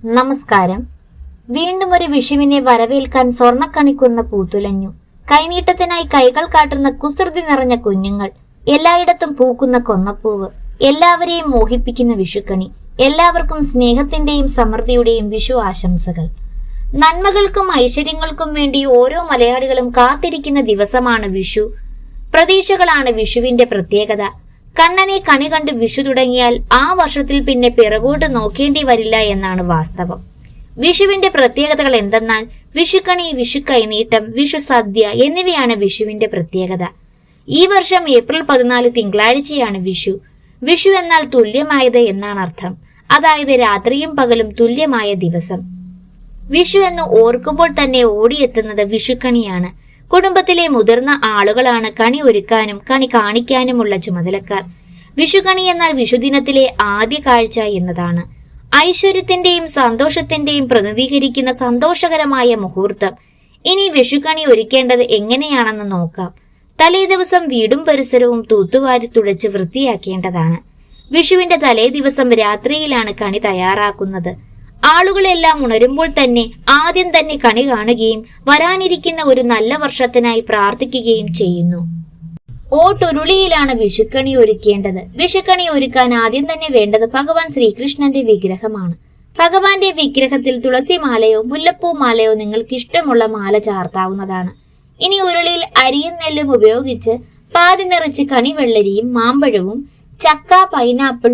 നമസ്കാരം. വീണ്ടും ഒരു വിഷുവിനെ വരവേൽക്കാൻ സ്വർണ്ണക്കണിക്കുന്ന പൂത്തുലഞ്ഞു. കൈനീട്ടത്തിനായി കൈകൾ കാട്ടുന്ന കുസൃതി നിറഞ്ഞ കുഞ്ഞുങ്ങൾ, എല്ലായിടത്തും പൂക്കുന്ന കൊന്നപ്പൂവ്, എല്ലാവരെയും മോഹിപ്പിക്കുന്ന വിഷുക്കണി. എല്ലാവർക്കും സ്നേഹത്തിന്റെയും സമൃദ്ധിയുടെയും വിഷു ആശംസകൾ. നന്മകൾക്കും ഐശ്വര്യങ്ങൾക്കും വേണ്ടി ഓരോ മലയാളികളും കാത്തിരിക്കുന്ന ദിവസമാണ് വിഷു. പ്രതീക്ഷകളാണ് വിഷുവിന്റെ പ്രത്യേകത. കണ്ണനെ കണി കണ്ട് വിഷു തുടങ്ങിയാൽ ആ വർഷത്തിൽ പിന്നെ പിറകോട്ട് നോക്കേണ്ടി വരില്ല എന്നാണ് വാസ്തവം. വിഷുവിന്റെ പ്രത്യേകതകൾ എന്തെന്നാൽ വിഷുക്കണി, വിഷു കൈനീട്ടം, വിഷു സദ്യ എന്നിവയാണ് വിഷുവിന്റെ പ്രത്യേകത. ഈ വർഷം ഏപ്രിൽ 14 തിങ്കളാഴ്ചയാണ് വിഷു. വിഷു എന്നാൽ തുല്യമായത് എന്നാണ് അർത്ഥം. അതായത് രാത്രിയും പകലും തുല്യമായ ദിവസം. വിഷു എന്ന് ഓർക്കുമ്പോൾ തന്നെ ഓടിയെത്തുന്നത് വിഷുക്കണിയാണ്. കുടുംബത്തിലെ മുതിർന്ന ആളുകളാണ് കണി ഒരുക്കാനും കണി കാണിക്കാനുമുള്ള ചുമതലക്കാർ. വിഷുക്കണി എന്നാൽ വിഷുദിനത്തിലെ ആദ്യ കാഴ്ച എന്നതാണ്. ഐശ്വര്യത്തിന്റെയും സന്തോഷത്തിന്റെയും പ്രതിനിധീകരിക്കുന്ന സന്തോഷകരമായ മുഹൂർത്തം. ഇനി വിഷുക്കണി ഒരുക്കേണ്ടത് എങ്ങനെയാണെന്ന് നോക്കാം. തലേ ദിവസം വീടും പരിസരവും തൂത്തുവാരി തുടച്ച് വൃത്തിയാക്കേണ്ടതാണ്. വിഷുവിന്റെ തലേ ദിവസം രാത്രിയിലാണ് കണി തയ്യാറാക്കുന്നത്. ആളുകളെല്ലാം ഉണരുമ്പോൾ തന്നെ ആദ്യം തന്നെ കണി കാണുകയും വരാനിരിക്കുന്ന ഒരു നല്ല വർഷത്തിനായി പ്രാർത്ഥിക്കുകയും ചെയ്യുന്നു. ഓട്ടുരുളിയിലാണ് വിഷുക്കണി ഒരുക്കേണ്ടത്. വിഷുക്കണി ഒരുക്കാൻ ആദ്യം തന്നെ വേണ്ടത് ഭഗവാൻ ശ്രീകൃഷ്ണന്റെ വിഗ്രഹമാണ്. ഭഗവാന്റെ വിഗ്രഹത്തിൽ തുളസിമാലയോ മുല്ലപ്പൂ മാലയോ നിങ്ങൾക്ക് ഇഷ്ടമുള്ള മാല ചാർത്താവുന്നതാണ്. ഇനി ഉരുളിയിൽ അരിയും നെല്ലും ഉപയോഗിച്ച് പാതി നിറച്ച് കണിവെള്ളരിയും മാമ്പഴവും ചക്ക, പൈനാപ്പിൾ,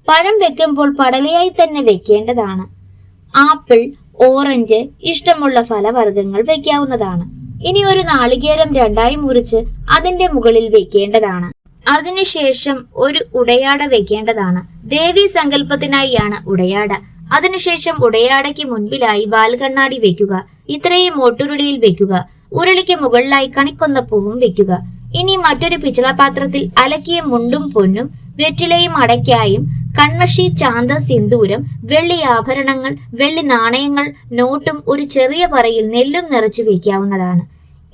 പഴം വെക്കുമ്പോൾ പടലയായി തന്നെ വെക്കേണ്ടതാണ്. ആപ്പിൾ, ഓറഞ്ച്, ഇഷ്ടമുള്ള ഫലവർഗ്ഗങ്ങൾ വെക്കാവുന്നതാണ്. ഇനി ഒരു നാളികേരം രണ്ടായി മുറിച്ച് അതിന്റെ മുകളിൽ വെക്കേണ്ടതാണ്. അതിനുശേഷം ഒരു ഉടയാട വെക്കേണ്ടതാണ്. ദേവീ സങ്കല്പത്തിനായിയാണ് ഉടയാട. അതിനുശേഷം ഉടയാടയ്ക്ക് മുൻപിലായി വാൽകണ്ണാടി വെക്കുക. ഇത്രയും ഓട്ടുരുളിയിൽ വെക്കുക. ഉരുളിക്ക് മുകളിലായി കണിക്കൊന്നപ്പൂവും വെക്കുക. ഇനി മറ്റൊരു പിച്ചളപാത്രത്തിൽ അലക്കിയ മുണ്ടും പൊന്നും, വെറ്റിലയും അടയ്ക്കായും, കൺമഷി, ചാന്ത, സിന്ദൂരം, വെള്ളി ആഭരണങ്ങൾ, വെള്ളി നാണയങ്ങൾ, നോട്ടും ഒരു ചെറിയ പറയിൽ നെല്ലും നിറച്ചു വെക്കാവുന്നതാണ്.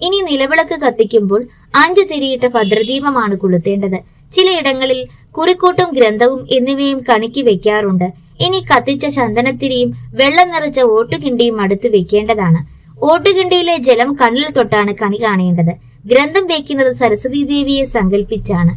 ഇനി നിലവിളക്ക് കത്തിക്കുമ്പോൾ 5 തിരിയിട്ട ഭദ്രദീപമാണ് കൊളുത്തേണ്ടത്. ചിലയിടങ്ങളിൽ കുറിക്കൂട്ടും ഗ്രന്ഥവും എന്നിവയും കണിക്ക് വെക്കാറുണ്ട്. ഇനി കത്തിച്ച ചന്ദനത്തിരിയും വെള്ളം നിറച്ച ഓട്ടുകിണ്ടിയും അടുത്ത് വെക്കേണ്ടതാണ്. ഓട്ടുകിണ്ടിയിലെ ജലം കണ്ണിൽ തൊട്ടാണ് കണി കാണേണ്ടത്. ഗ്രന്ഥം വെക്കുന്നത് സരസ്വതി ദേവിയെ സങ്കല്പിച്ചാണ്.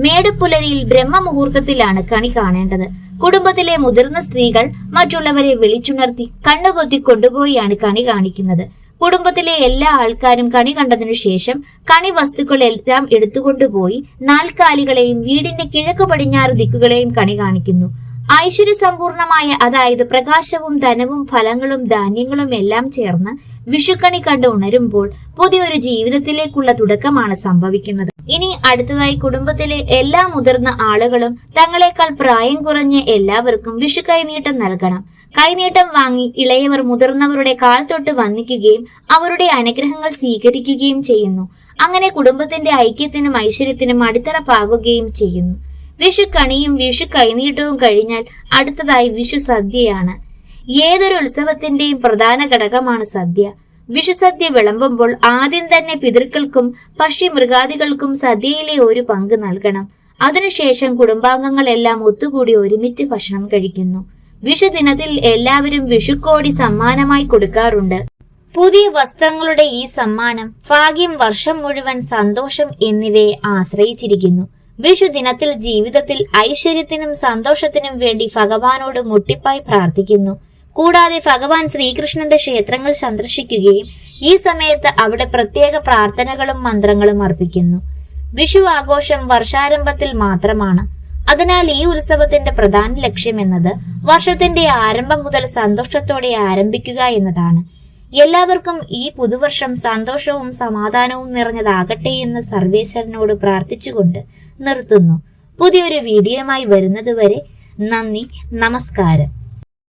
മേടപ്പുലരിയിൽ ബ്രഹ്മമുഹൂർത്തത്തിലാണ് കണി കാണേണ്ടത്. കുടുംബത്തിലെ മുതിർന്ന സ്ത്രീകൾ മറ്റുള്ളവരെ വിളിച്ചുണർത്തി കണ്ണുപൊത്തി കൊണ്ടുപോയാണ് കണി കാണിക്കുന്നത്. കുടുംബത്തിലെ എല്ലാ ആൾക്കാരും കണി കണ്ടതിനു ശേഷം കണി വസ്തുക്കളെല്ലാം എടുത്തുകൊണ്ടുപോയി നാൽക്കാലികളെയും വീടിന്റെ കിഴക്ക് പടിഞ്ഞാറ് ദിക്കുകളെയും കണി കാണിക്കുന്നു. ഐശ്വര്യ സമ്പൂർണമായ, അതായത് പ്രകാശവും ധനവും ഫലങ്ങളും ധാന്യങ്ങളും എല്ലാം ചേർന്ന് വിഷുക്കണി കണ്ട് ഉണരുമ്പോൾ പുതിയൊരു ജീവിതത്തിലേക്കുള്ള തുടക്കമാണ് സംഭവിക്കുന്നത്. ഇനി അടുത്തതായി കുടുംബത്തിലെ എല്ലാ മുതിർന്ന ആളുകളും തങ്ങളെക്കാൾ പ്രായം കുറഞ്ഞ എല്ലാവർക്കും വിഷു കൈനീട്ടം നൽകണം. കൈനീട്ടം വാങ്ങി ഇളയവർ മുതിർന്നവരുടെ കാൽ തൊട്ട് വന്ദിക്കുകയും അവരുടെ അനുഗ്രഹങ്ങൾ സ്വീകരിക്കുകയും ചെയ്യുന്നു. അങ്ങനെ കുടുംബത്തിന്റെ ഐക്യത്തിനും ഐശ്വര്യത്തിനും അടിത്തറ പാകുകയും ചെയ്യുന്നു. വിഷു കണിയും വിഷു കൈനീട്ടവും കഴിഞ്ഞാൽ അടുത്തതായി വിഷു സദ്യയാണ്. ഏതൊരു ഉത്സവത്തിന്റെയും പ്രധാന ഘടകമാണ് സദ്യ. വിഷു സദ്യ വിളമ്പുമ്പോൾ ആദ്യം തന്നെ പിതൃക്കൾക്കും പക്ഷി മൃഗാദികൾക്കും സദ്യയിലെ ഒരു പങ്ക് നൽകണം. അതിനുശേഷം കുടുംബാംഗങ്ങളെല്ലാം ഒത്തുകൂടി ഒരുമിച്ച് ഭക്ഷണം കഴിക്കുന്നു. വിഷു ദിനത്തിൽ എല്ലാവരും വിഷുക്കോടി സമ്മാനമായി കൊടുക്കാറുണ്ട്. പുതിയ വസ്ത്രങ്ങളുടെ ഈ സമ്മാനം ഭാഗ്യം, വർഷം മുഴുവൻ സന്തോഷം എന്നിവയെ ആശ്രയിച്ചിരിക്കുന്നു. വിഷു ദിനത്തിൽ ജീവിതത്തിൽ ഐശ്വര്യത്തിനും സന്തോഷത്തിനും വേണ്ടി ഭഗവാനോട് മുട്ടിപ്പായി പ്രാർത്ഥിക്കുന്നു. കൂടാതെ ഭഗവാൻ ശ്രീകൃഷ്ണന്റെ ക്ഷേത്രങ്ങൾ സന്ദർശിക്കുകയും ഈ സമയത്ത് അവിടെ പ്രത്യേക പ്രാർത്ഥനകളും മന്ത്രങ്ങളും അർപ്പിക്കുന്നു. വിഷു ആഘോഷം വർഷാരംഭത്തിൽ മാത്രമാണ്. അതിനാൽ ഈ ഉത്സവത്തിന്റെ പ്രധാന ലക്ഷ്യം എന്നത് വർഷത്തിന്റെ ആരംഭം മുതൽ സന്തോഷത്തോടെ ആരംഭിക്കുക എന്നതാണ്. എല്ലാവർക്കും ഈ പുതുവർഷം സന്തോഷവും സമാധാനവും നിറഞ്ഞതാകട്ടെ എന്ന് സർവേശ്വരനോട് പ്രാർത്ഥിച്ചുകൊണ്ട് നിർത്തുന്നു. പുതിയൊരു വീഡിയോയുമായി വരുന്നതുവരെ നന്ദി, നമസ്കാരം.